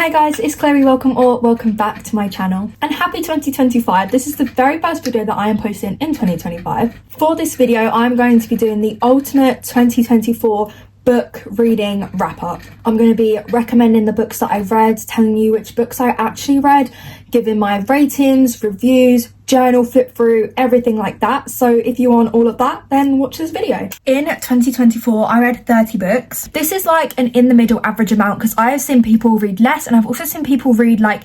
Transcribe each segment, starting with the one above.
Hey guys, it's Chloe. Welcome back to my channel and happy 2025. This is the very first video that I am posting in 2025. For this video, I'm going to be doing the ultimate 2024 book reading wrap up. I'm going to be recommending the books that I read, telling you which books I actually read, giving my ratings, reviews, journal flip through, everything like that. So if you want all of that, then watch this video. In 2024, I read 30 books. This is like an in the middle average amount because I have seen people read less and I've also seen people read like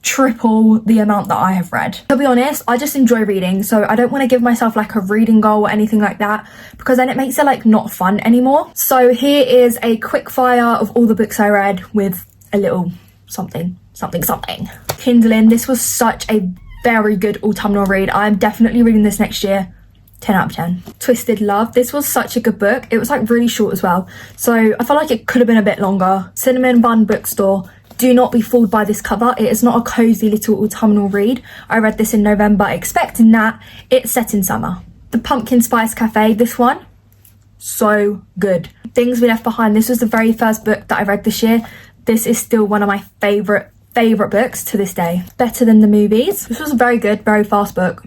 triple the amount that I have read. To be honest, I just enjoy reading, so I don't want to give myself like a reading goal or anything like that because then it makes it like not fun anymore. So here is a quick fire of all the books I read with a little something. Kindling. This was such a very good autumnal read. I'm definitely reading this next year. 10 out of 10. Twisted Love. This was such a good book. It was like really short as well, so I felt like it could have been a bit longer. Cinnamon Bun Bookstore. Do not be fooled by this cover. It is not a cozy little autumnal read. I read this in November expecting that. It's set in summer. The Pumpkin Spice Cafe. This one, so good. Things We Left Behind. This was the very first book that I read this year. This is still one of my favorite books to this day. Better Than the Movies. This was a very good, very fast book.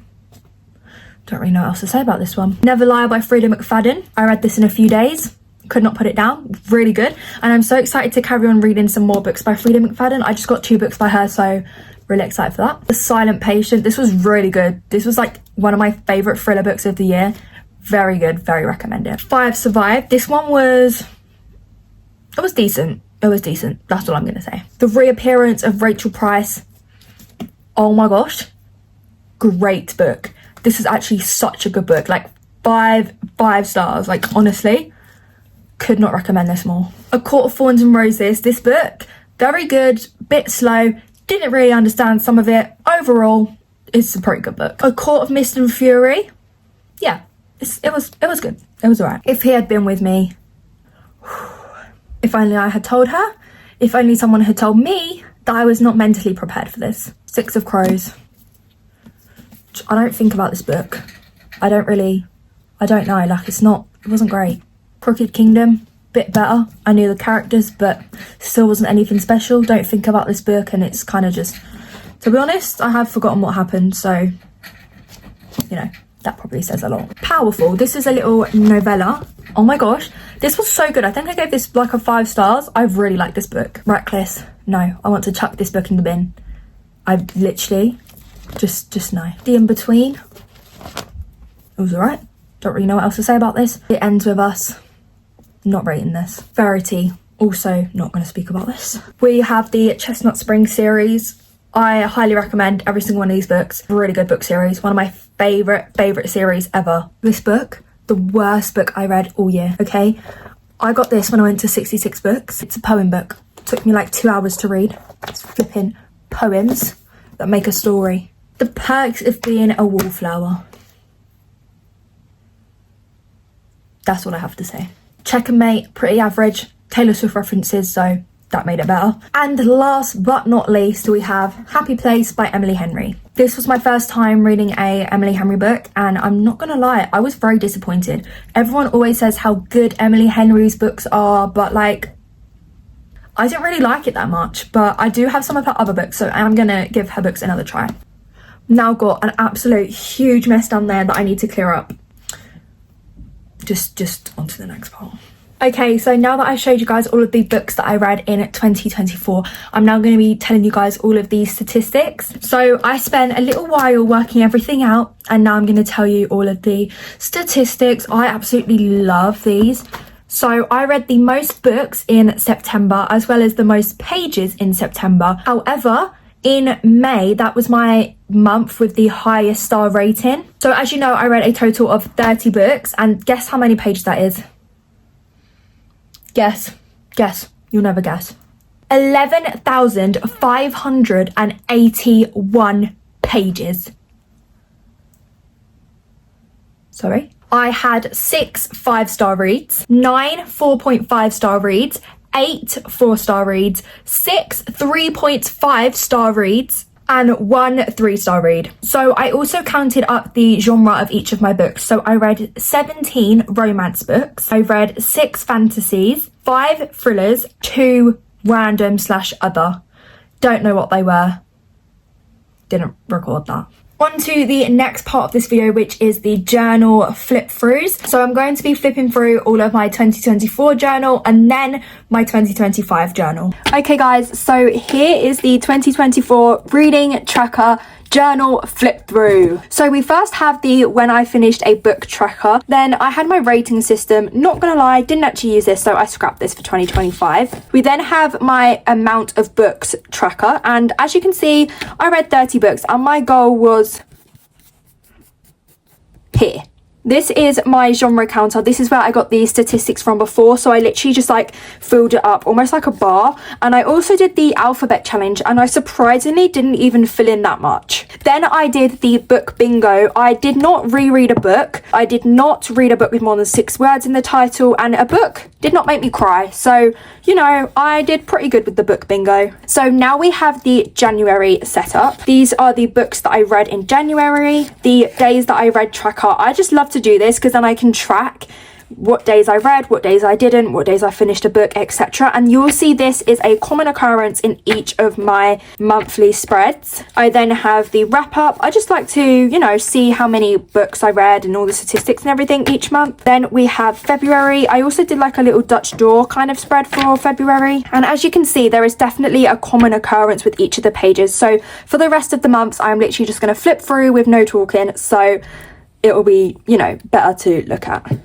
Don't really know what else to say about this one. Never Lie by Frida McFadden. I read this in a few days. Could not put it down. Really good, and I'm so excited to carry on reading some more books by Frida McFadden. I just got 2 books by her, so really excited for that. The Silent Patient. This was really good. This was like one of my favorite thriller books of the year. Very good, very recommended. Five Survived. This one was decent. It was decent. That's all I'm gonna say. The Reappearance of Rachel Price. Oh my gosh, great book. This is actually such a good book. Like five stars. Like honestly, could not recommend this more. A Court of Thorns and Roses. This book, very good, bit slow, didn't really understand some of it. Overall, it's a pretty good book. A Court of Mist and Fury. Yeah, it was good. It was alright. If He Had Been With Me. If only I had told her. If only someone had told me that I was not mentally prepared for this. Six of Crows. I don't think about this book. I don't know, like it wasn't great. Crooked Kingdom, bit better. I knew the characters, but still wasn't anything special. Don't think about this book, and it's kind of just, to be honest, I have forgotten what happened, so, you know, that probably says a lot. Powerful. This is a little novella. Oh my gosh, this was so good. I think I gave this like a 5 stars. I really like this book. Reckless. No, I want to chuck this book in the bin. I literally, just no. The In Between. It was alright. Don't really know what else to say about this. It Ends With Us. Not rating this. Verity, also not going to speak about this. We have the Chestnut Spring series. I highly recommend every single one of these books. Really good book series. One of my favorite series ever. This book, the worst book I read all year, okay? I got this when I went to 66 Books. It's a poem book. It took me like 2 hours to read. It's flipping poems that make a story. The Perks of Being a Wallflower. That's what I have to say. Checkmate, pretty average. Taylor Swift references, so that made it better. And last but not least, we have Happy Place by Emily Henry. This was my first time reading a Emily Henry book, and I'm not gonna lie, I was very disappointed. Everyone always says how good Emily Henry's books are, but like, I didn't really like it that much, but I do have some of her other books, so I'm gonna give her books another try. Now got an absolute huge mess down there that I need to clear up. Just on to the next part. Okay, so now that I showed you guys all of the books that I read in 2024, I'm now going to be telling you guys all of these statistics. So I spent a little while working everything out, and now I'm going to tell you all of the statistics. I absolutely love these. So I read the most books in September, as well as the most pages in September. However, in May, that was my month with the highest star rating. So as you know, I read a total of 30 books, and guess how many pages that is? Guess. You'll never guess. 11,581 pages. Sorry. I had 6 5-star reads, 9 4.5-star reads, 8 4-star reads, 6 3.5-star reads, and 1 3-star read. So I also counted up the genre of each of my books. So I read 17 romance books, I read 6 fantasies, 5 thrillers, 2 random/other. Don't know what they were. Didn't record that. On to the next part of this video, which is the journal flip throughs. So I'm going to be flipping through all of my 2024 journal and then my 2025 journal. Okay guys, so here is the 2024 reading tracker journal flip through. So we first have the when I finished a book tracker. Then I had my rating system. Not gonna lie, didn't actually use this, so I scrapped this for 2025. We then have my amount of books tracker, and as you can see, I read 30 books and my goal was here. This is my genre counter. This is where I got the statistics from before. So I literally just like filled it up almost like a bar. And I also did the alphabet challenge and I surprisingly didn't even fill in that much. Then I did the book bingo. I did not reread a book. I did not read a book with more than 6 words in the title, and a book did not make me cry. So, you know, I did pretty good with the book bingo. So now we have the January setup. These are the books that I read in January, the days that I read tracker. I just love to do this because then I can track what days I read, what days I didn't, what days I finished a book, etc. And you'll see this is a common occurrence in each of my monthly spreads. I then have the wrap up. I just like to, you know, see how many books I read and all the statistics and everything each month. Then we have February. I also did like a little Dutch door kind of spread for February. And as you can see, there is definitely a common occurrence with each of the pages. So for the rest of the months, I'm literally just going to flip through with no talking. So it will be, you know, better to look at.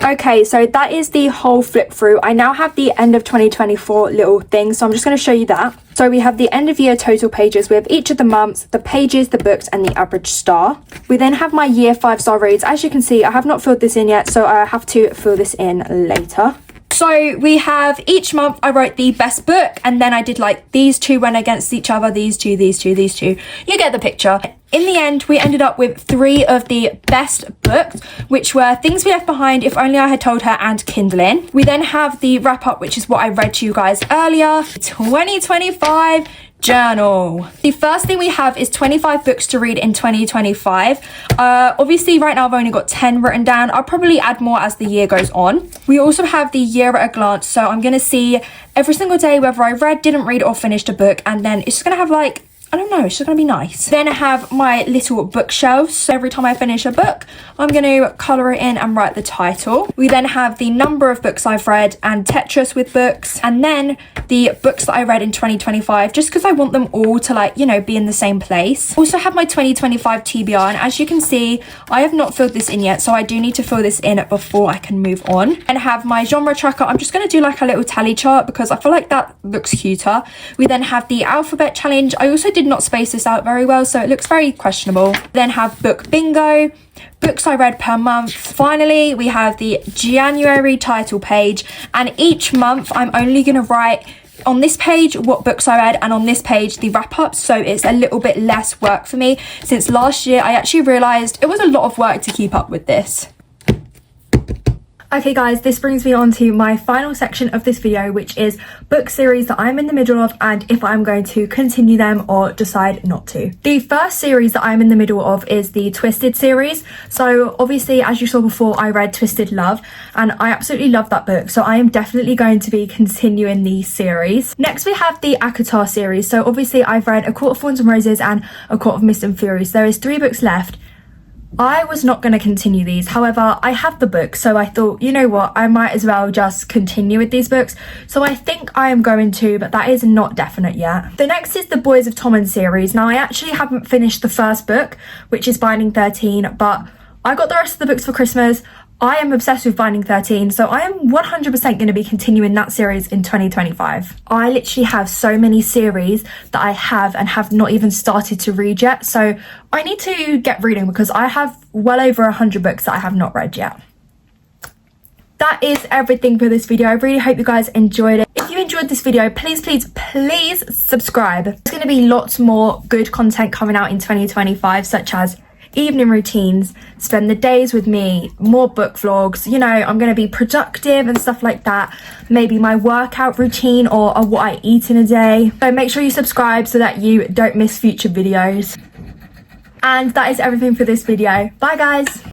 Okay, so that is the whole flip through. I now have the end of 2024 little thing, so I'm just going to show you that. So we have the end of year total pages with each of the months, the pages, the books, and the average star. We then have my year 5-star reads. As you can see, I have not filled this in yet, so I have to fill this in later. So we have each month I wrote the best book, and then I did like these two went against each other, these two, these two, these two. You get the picture. In the end, we ended up with 3 of the best books, which were Things We Left Behind, If Only I Had Told Her, and Kindling. We then have the wrap up, which is what I read to you guys earlier, 2025 journal. The first thing we have is 25 books to read in 2025. Obviously right now I've only got 10 written down. I'll probably add more as the year goes on. We also have the year at a glance, so I'm going to see every single day whether I read, didn't read, or finished a book, and then it's just going to have like, I don't know, it's just going to be nice. Then I have my little bookshelves. So every time I finish a book, I'm going to colour it in and write the title. We then have the number of books I've read and Tetris with books. And then the books that I read in 2025, just because I want them all to like, you know, be in the same place. Also have my 2025 TBR. And as you can see, I have not filled this in yet. So I do need to fill this in before I can move on. And have my genre tracker. I'm just going to do like a little tally chart because I feel like that looks cuter. We then have the alphabet challenge. I also did not space this out very well, so it looks very questionable. Then have book bingo, books I read per month. Finally, we have the January title page, and each month I'm only going to write on this page what books I read and on this page the wrap up, so it's a little bit less work for me. Since last year I actually realised it was a lot of work to keep up with this. Okay guys, this brings me on to my final section of this video, which is book series that I'm in the middle of and if I'm going to continue them or decide not to. The first series that I'm in the middle of is the Twisted series. So obviously, as you saw before, I read Twisted Love and I absolutely love that book. So I am definitely going to be continuing the series. Next we have the ACOTAR series. So obviously I've read A Court of Thorns and Roses and A Court of Mist and Furies. There is 3 books left. I was not going to continue these, however I have the book, so I thought, you know what, I might as well just continue with these books. So I think I am going to, but that is not definite yet. The next is the Boys of Tommen series. Now I actually haven't finished the first book, which is Binding 13, but I got the rest of the books for Christmas. I am obsessed with Binding 13, so I am 100% going to be continuing that series in 2025. I literally have so many series that I have and have not even started to read yet, so I need to get reading because I have well over 100 books that I have not read yet. That is everything for this video. I really hope you guys enjoyed it. If you enjoyed this video, please subscribe. There's going to be lots more good content coming out in 2025, such as evening routines, spend the days with me, more book vlogs, you know, I'm going to be productive and stuff like that. Maybe my workout routine or what I eat in a day. So make sure you subscribe so that you don't miss future videos. And that is everything for this video. Bye guys!